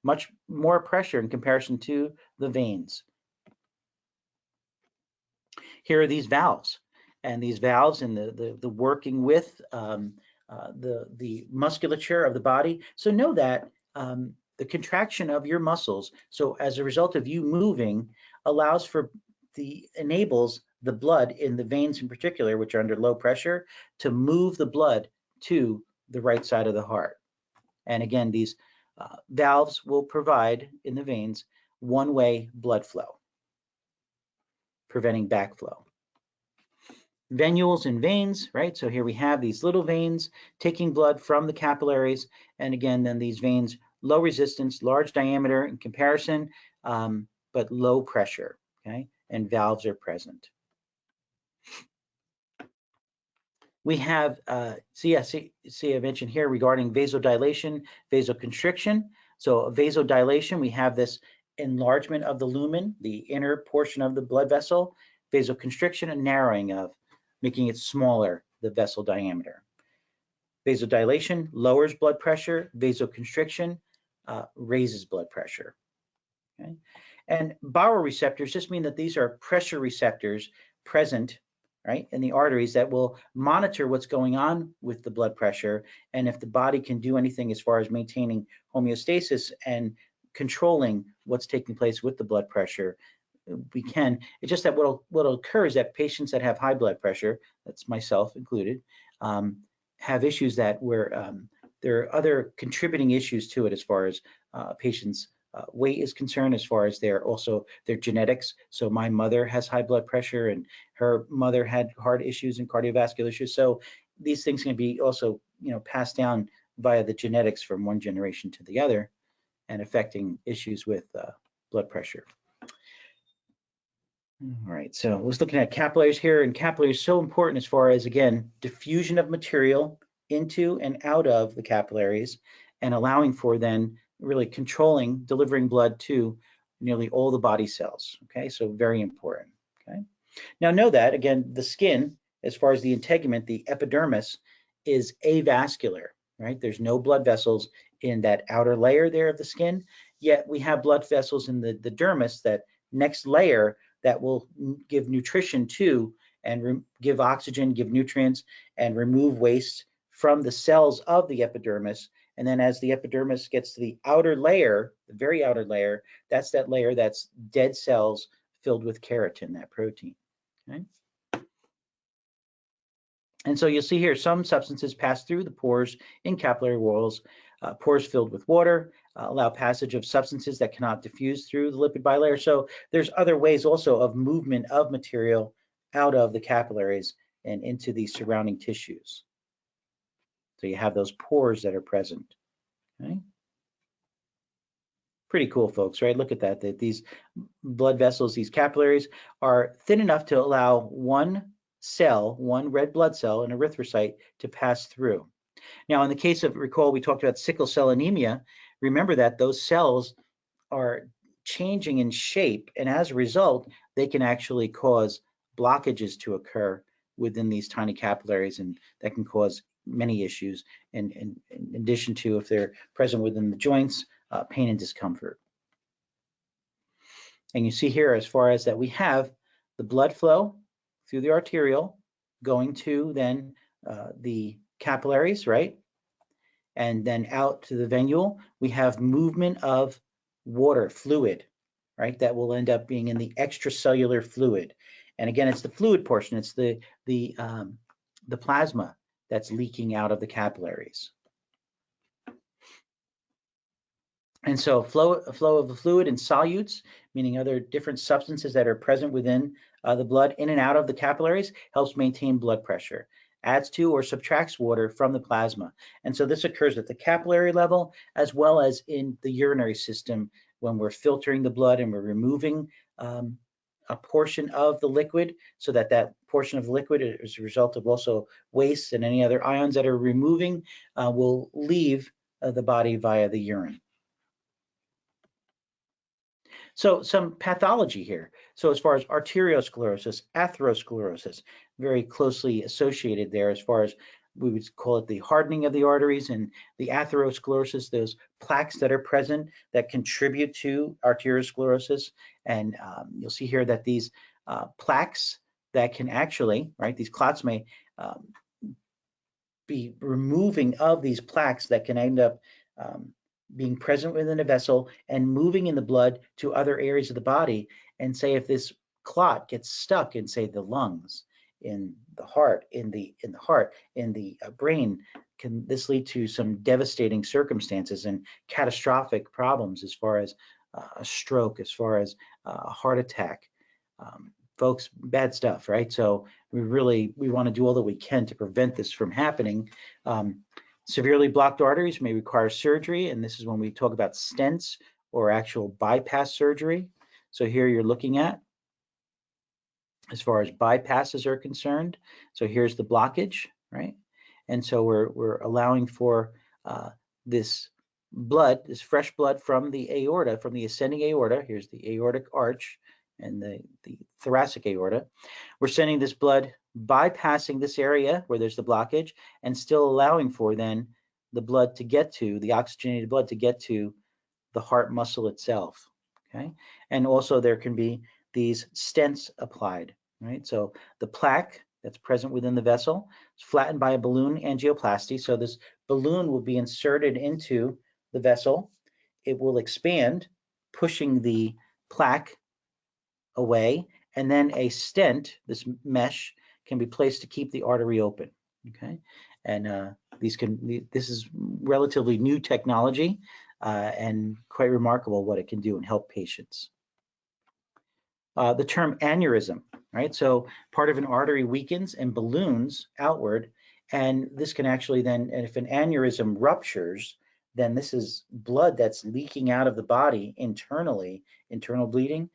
much more pressure in comparison to the veins. Here are these valves, and these valves and the working with the musculature of the body. So know that the contraction of your muscles, so as a result of you moving, allows for enables the blood in the veins in particular, which are under low pressure, to move the blood to the right side of the heart. And again, these valves will provide in the veins one-way blood flow, preventing backflow. Venules and veins, right? So here we have these little veins taking blood from the capillaries. And again, then these veins, low resistance, large diameter in comparison, but low pressure, okay? And valves are present. We have, see, I mentioned here regarding vasodilation, vasoconstriction. So vasodilation, we have this enlargement of the lumen, the inner portion of the blood vessel, vasoconstriction, a narrowing of, making it smaller, the vessel diameter. Vasodilation lowers blood pressure, vasoconstriction raises blood pressure. Okay? And baroreceptors just mean that these are pressure receptors present, right, in the arteries that will monitor what's going on with the blood pressure, and if the body can do anything as far as maintaining homeostasis and controlling what's taking place with the blood pressure, we can. It's just that what'll occur is that patients that have high blood pressure, that's myself included, have issues that where there are other contributing issues to it as far as patients' weight is concerned, as far as their genetics. So my mother has high blood pressure and her mother had heart issues and cardiovascular issues. So these things can be also, you know, passed down via the genetics from one generation to the other and affecting issues with blood pressure. All right, so let's looking at capillaries here, and capillaries so important as far as, again, diffusion of material into and out of the capillaries and allowing for then really controlling, delivering blood to nearly all the body cells, okay? So very important, okay? Now know that, again, the skin, as far as the integument, the epidermis, is avascular, right? There's no blood vessels in that outer layer there of the skin, yet we have blood vessels in the dermis, that next layer that will give nutrition to and give oxygen, give nutrients, and remove waste from the cells of the epidermis. And then as the epidermis gets to the outer layer, the very outer layer, that's that layer that's dead cells filled with keratin, that protein. Okay? And so you'll see here some substances pass through the pores in capillary walls. Pores filled with water allow passage of substances that cannot diffuse through the lipid bilayer. So there's other ways also of movement of material out of the capillaries and into the surrounding tissues. So you have those pores that are present. Okay? Pretty cool, folks, right? Look at that, that these blood vessels, these capillaries, are thin enough to allow one cell, one red blood cell, an erythrocyte, to pass through. Now, in the case of, recall, we talked about sickle cell anemia. Remember that those cells are changing in shape, and as a result, they can actually cause blockages to occur within these tiny capillaries, and that can cause many issues, and in addition to, if they're present within the joints, pain and discomfort. And you see here, as far as that, we have the blood flow through the arteriole going to then the capillaries, right? And then out to the venule, we have movement of water, fluid, right? That will end up being in the extracellular fluid. And again, it's the fluid portion. It's the plasma that's leaking out of the capillaries. And so flow of the fluid and solutes, meaning other different substances that are present within the blood in and out of the capillaries, helps maintain blood pressure, adds to or subtracts water from the plasma. And so this occurs at the capillary level as well as in the urinary system when we're filtering the blood and we're removing a portion of the liquid, so that that portion of the liquid, as a result of also waste and any other ions that are removing, will leave the body via the urine. So some pathology here. So as far as arteriosclerosis, atherosclerosis, very closely associated there, as far as we would call it the hardening of the arteries, and the atherosclerosis, those plaques that are present that contribute to arteriosclerosis. And you'll see here that these plaques that can actually, right, these clots may be removing of these plaques that can end up being present within a vessel and moving in the blood to other areas of the body. And say if this clot gets stuck in, say, the lungs, in the heart, in the brain, can this lead to some devastating circumstances and catastrophic problems, as far as a stroke, as far as a heart attack. Folks, bad stuff, right? So we want to do all that we can to prevent this from happening. Severely blocked arteries may require surgery, and this is when we talk about stents or actual bypass surgery. So here you're looking at, as far as bypasses are concerned. So here's the blockage, right? And so we're allowing for this blood, this fresh blood from the aorta, from the ascending aorta. Here's the aortic arch and the thoracic aorta. We're sending this blood bypassing this area where there's the blockage, and still allowing for then the blood to get to, the oxygenated blood to get to the heart muscle itself, okay? And also there can be these stents applied, right? So the plaque that's present within the vessel is flattened by a balloon angioplasty. So this balloon will be inserted into the vessel. It will expand, pushing the plaque away, and then a stent, this mesh, can be placed to keep the artery open, okay? And this is relatively new technology, and quite remarkable what it can do and help patients. The term aneurysm, right? So part of an artery weakens and balloons outward, and this can actually then, and if an aneurysm ruptures, then this is blood that's leaking out of the body internally, internal bleeding.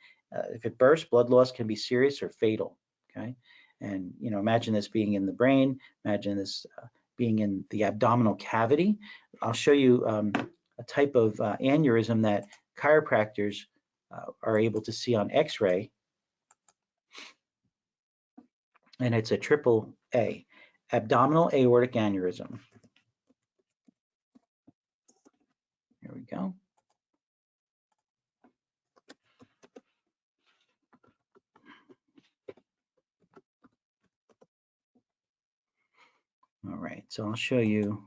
If it bursts, blood loss can be serious or fatal, okay? And, you know, imagine this being in the brain, imagine this being in the abdominal cavity. I'll show you a type of aneurysm that chiropractors are able to see on X-ray, and it's a triple A, abdominal aortic aneurysm. Here we go. All right, so I'll show you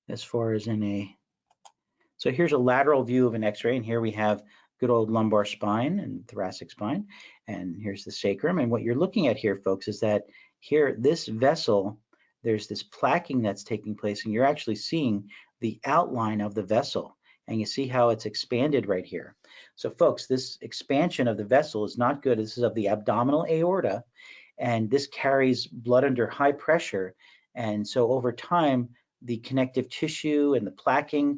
as far as so here's a lateral view of an X-ray, and here we have good old lumbar spine and thoracic spine, and here's the sacrum. And what you're looking at here, folks, is that here, this vessel, there's this plaquing that's taking place, and you're actually seeing the outline of the vessel, and you see how it's expanded right here. So folks, this expansion of the vessel is not good. This is of the abdominal aorta, and this carries blood under high pressure. And so over time, the connective tissue and the plaquing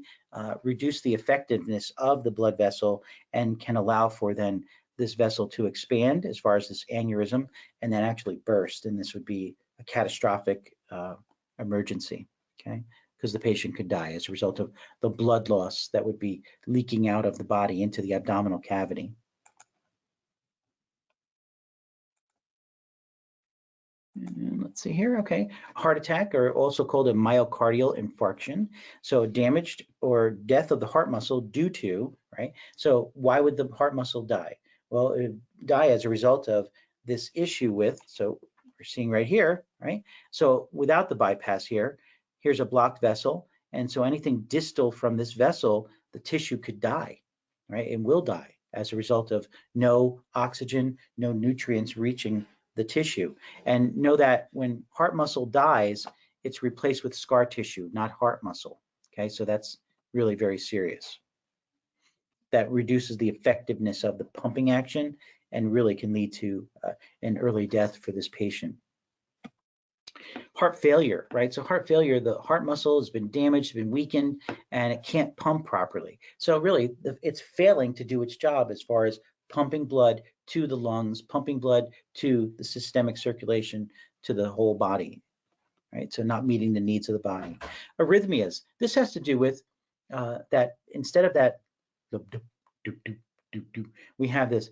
reduce the effectiveness of the blood vessel, and can allow for then this vessel to expand as far as this aneurysm, and then actually burst. And this would be a catastrophic emergency, okay? Because the patient could die as a result of the blood loss that would be leaking out of the body into the abdominal cavity. And let's see here, okay. Heart attack, or also called a myocardial infarction. So damaged or death of the heart muscle due to, right? So why would the heart muscle die? Well, it would die as a result of this issue with, so we're seeing right here, right? So without the bypass here, here's a blocked vessel. And so anything distal from this vessel, the tissue could die, right? It will die as a result of no oxygen, no nutrients reaching the tissue. And know that when heart muscle dies, it's replaced with scar tissue, not heart muscle. Okay, so that's really very serious. That reduces the effectiveness of the pumping action and really can lead to an early death for this patient. Heart failure, right? So heart failure, the heart muscle has been damaged, been weakened, and it can't pump properly. So really, it's failing to do its job as far as pumping blood to the lungs, pumping blood to the systemic circulation to the whole body, right? So not meeting the needs of the body. Arrhythmias, this has to do with that instead of that, we have this,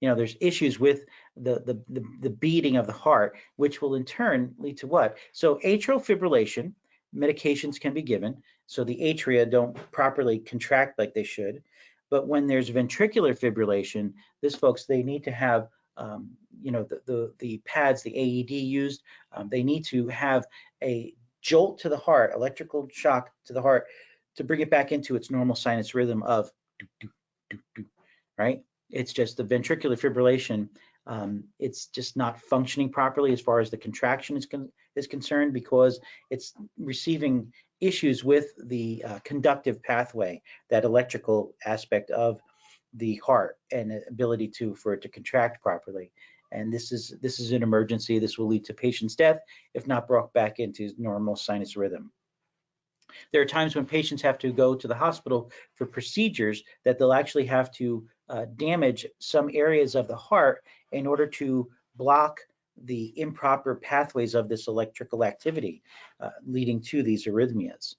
there's issues with the beating of the heart, which will in turn lead to what? So atrial fibrillation, medications can be given so the atria don't properly contract like they should. But when there's ventricular fibrillation, this folks, they need to have the pads, the AED used, they need to have a jolt to the heart, electrical shock to the heart to bring it back into its normal sinus rhythm of do, do, do, do, right? It's just the ventricular fibrillation. It's just not functioning properly as far as the contraction is concerned because it's receiving issues with the conductive pathway, that electrical aspect of the heart and ability for it to contract properly. And this is an emergency. This will lead to patient's death if not brought back into normal sinus rhythm. There are times when patients have to go to the hospital for procedures that they'll actually have to damage some areas of the heart in order to block the improper pathways of this electrical activity, leading to these arrhythmias.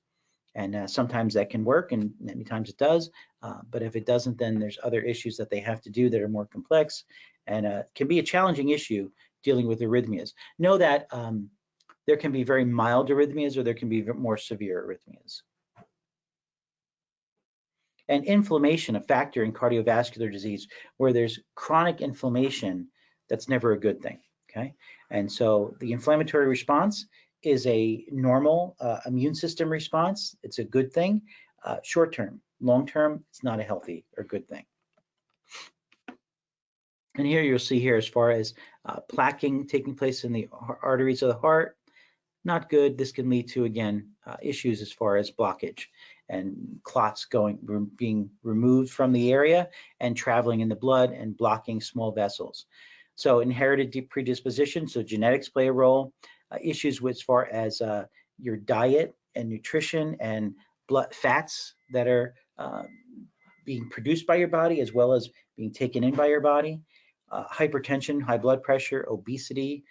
And sometimes that can work, and many times it does. But if it doesn't, then there's other issues that they have to do that are more complex, and can be a challenging issue dealing with arrhythmias. Know that there can be very mild arrhythmias, or there can be more severe arrhythmias. And inflammation, a factor in cardiovascular disease, where there's chronic inflammation, that's never a good thing, okay? And so the inflammatory response is a normal immune system response. It's a good thing, short term. Long term, it's not a healthy or good thing. And here you'll see here as far as plaquing taking place in the arteries of the heart, not good. This can lead to, again, issues as far as blockage and clots being removed from the area and traveling in the blood and blocking small vessels. So inherited predisposition, so genetics play a role. Issues with as far as your diet and nutrition and blood fats that are being produced by your body as well as being taken in by your body. Hypertension, high blood pressure, obesity,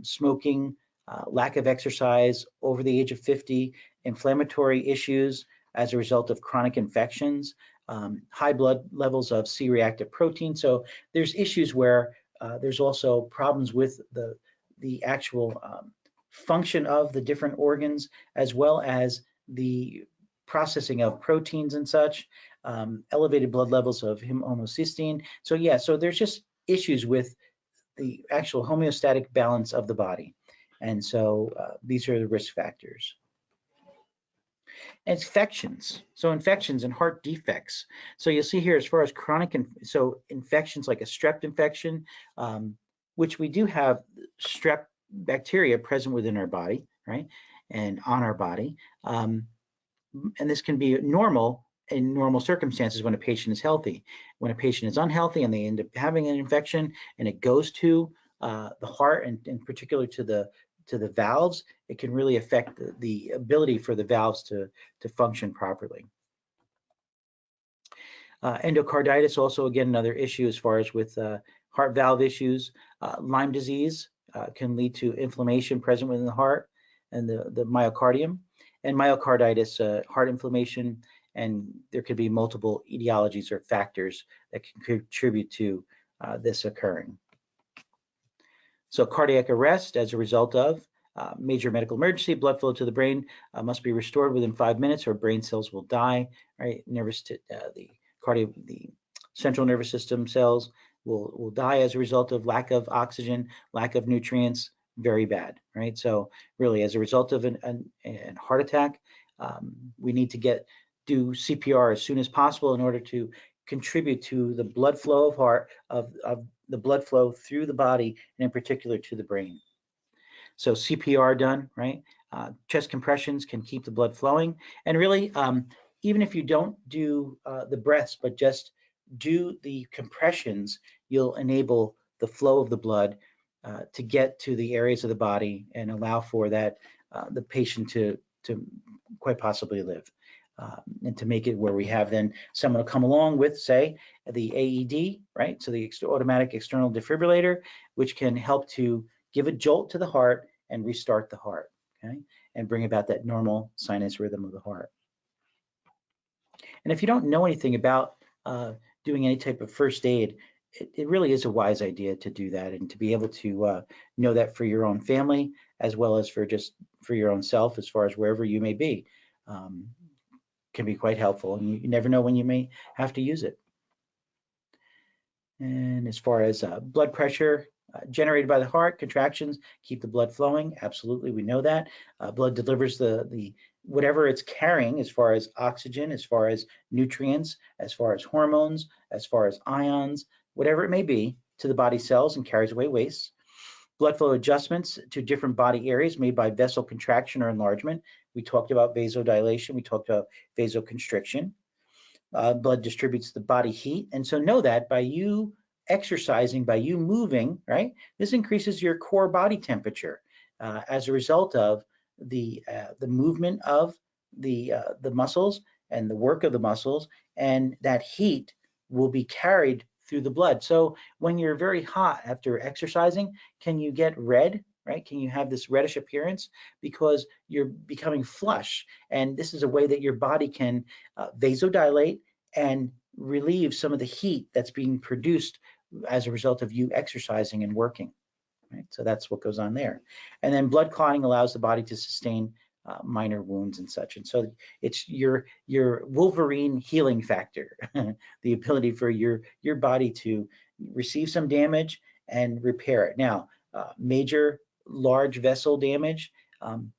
smoking, lack of exercise over the age of 50, inflammatory issues as a result of chronic infections, high blood levels of C-reactive protein. So there's issues where there's also problems with the actual function of the different organs, as well as the processing of proteins and such, elevated blood levels of homocysteine. So yeah, so there's just issues with the actual homeostatic balance of the body. And so these are the risk factors. Infections, so infections and heart defects. So you'll see here as far as chronic, so infections like a strep infection, which we do have strep bacteria present within our body, right, and on our body. And this can be normal in normal circumstances when a patient is healthy. When a patient is unhealthy and they end up having an infection and it goes to the heart and in particular to the valves, it can really affect the ability for the valves to function properly. Endocarditis, also again another issue as far as with heart valve issues. Lyme disease, can lead to inflammation present within the heart and the myocardium, and myocarditis, heart inflammation, and there could be multiple etiologies or factors that can contribute to this occurring. So cardiac arrest as a result of major medical emergency, blood flow to the brain must be restored within 5 minutes or brain cells will die, right? The central nervous system cells will die as a result of lack of oxygen, lack of nutrients, very bad, right? So really as a result of a heart attack, we need to do CPR as soon as possible in order to contribute to the blood flow of the blood flow through the body, and in particular to the brain. So CPR done, right? Chest compressions can keep the blood flowing. And really, even if you don't do the breaths, but just do the compressions, you'll enable the flow of the blood to get to the areas of the body and allow for that the patient to quite possibly live. And to make it where we have then someone will come along with, say, the AED, right? So the automatic external defibrillator, which can help to give a jolt to the heart and restart the heart, okay? And bring about that normal sinus rhythm of the heart. And if you don't know anything about doing any type of first aid, it really is a wise idea to do that and to be able to know that for your own family, as well as for your own self, as far as wherever you may be. Can be quite helpful, and you never know when you may have to use it. And as far as blood pressure generated by the heart, contractions keep the blood flowing. Absolutely, we know that. Blood delivers the whatever it's carrying as far as oxygen, as far as nutrients, as far as hormones, as far as ions, whatever it may be, to the body cells and carries away waste. Blood flow adjustments to different body areas made by vessel contraction or enlargement. We talked about vasodilation. We talked about vasoconstriction. Blood distributes the body heat. And so know that by you exercising, by you moving, right, this increases your core body temperature as a result of the movement of the muscles and the work of the muscles, and that heat will be carried through the blood. So when you're very hot after exercising, can you get red, right? Can you have this reddish appearance? Because you're becoming flush. And this is a way that your body can vasodilate and relieve some of the heat that's being produced as a result of you exercising and working, right? So that's what goes on there. And then blood clotting allows the body to sustain minor wounds and such. And so it's your Wolverine healing factor, the ability for your body to receive some damage and repair it. Now, major large vessel damage,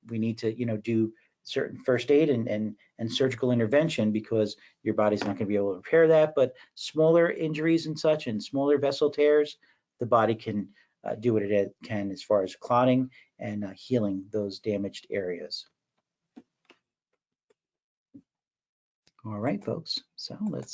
we need to do certain first aid and surgical intervention, because your body's not going to be able to repair that. But smaller injuries and such, and smaller vessel tears, the body can do what it can as far as clotting and healing those damaged areas. All right, folks, so let's